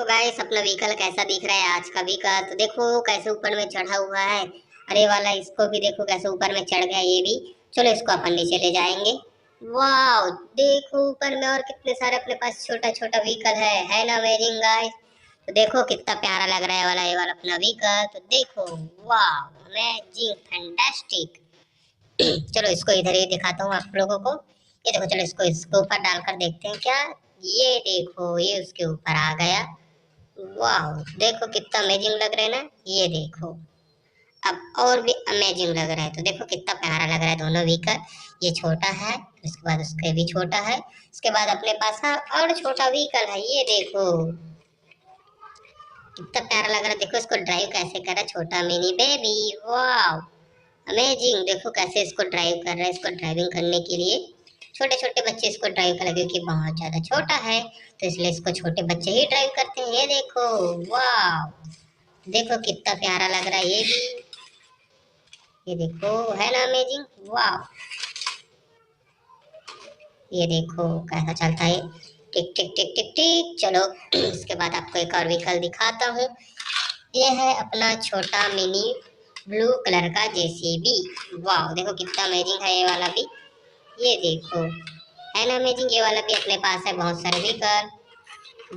Guys, अपना vehicle कैसा दिख रहा है आज का व्हीकल। तो देखो कैसे ऊपर में चढ़ा हुआ है। अरे वाला इसको भी देखो कैसे ऊपर में चढ़ गया ये भी। चलो इसको अपन नीचे ले जाएंगे। वाह, देखो ऊपर में और कितने सारे अपने पास छोटा छोटा व्हीकल है ना अमेजिंग गाइस। तो देखो कितना प्यारा लग रहा है ये वाला अपना व्हीकल। तो देखो, वाह अमेजिंग फैंटास्टिक। चलो इसको इधर ही दिखाता हूँ आप लोगों को। ये देखो, चलो इसको इसके ऊपर डालकर देखते हैं क्या। ये देखो, ये उसके ऊपर आ गया। वाह, देखो कितना अमेजिंग लग रहा है ना। ये देखो, अब और भी अमेजिंग लग रहा है। तो देखो कितना प्यारा लग रहा है दोनों व्हीकल। ये छोटा है, उसके बाद उसके भी छोटा है, उसके बाद अपने पास है और छोटा व्हीकल है। ये देखो कितना प्यारा लग रहा है। देखो इसको ड्राइव कैसे कर रहा है छोटा मिनी बेबी। वाह अमेजिंग, देखो कैसे इसको ड्राइव कर रहा है। इसको ड्राइविंग करने के लिए छोटे छोटे बच्चे इसको ड्राइव कर, क्योंकि बहुत ज्यादा छोटा है तो इसलिए इसको छोटे बच्चे ही ड्राइव करते हैं। ये देखो, वाह देखो कितना प्यारा लग रहा है ये भी। ये देखो, है ना अमेजिंग। वाह, ये देखो कैसा चलता है। टिक टिक टिक टिक टिक। चलो इसके बाद आपको एक और व्हीकल दिखाता हूँ। ये है अपना छोटा मिनी ब्लू कलर का जेसीबी। वाह, देखो कितना अमेजिंग है ये वाला भी। ये देखो, है ना अमेजिंग। ये वाला भी अपने पास है बहुत सारे व्हीकल।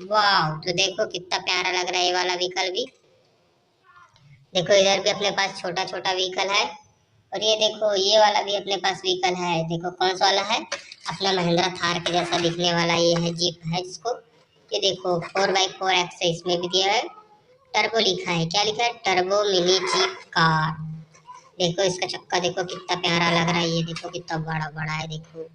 वाह, तो देखो कितना प्यारा लग रहा है ये वाला व्हीकल भी। देखो इधर भी अपने पास छोटा छोटा व्हीकल है। और ये देखो, ये वाला भी अपने पास व्हीकल है। देखो कौन सा वाला है, अपना महिंद्रा थार के जैसा दिखने वाला ये है, जीप है जिसको। ये देखो 4x4 एक्स इसमें भी दिया है। टर्बो लिखा है, क्या लिखा है, टर्बो मिनी जीप कार। देखो इसका चक्का देखो कितना प्यारा लग रहा है। ये देखो कितना बड़ा बड़ा है। देखो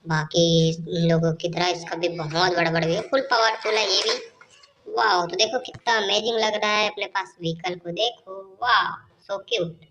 बाकी इन लोगों की तरह इसका भी बहुत बड़ा बड़ा भी है, फुल पावरफुल है ये भी। वाह, तो देखो कितना अमेजिंग लग रहा है अपने पास व्हीकल को। देखो वाह, सो क्यूट।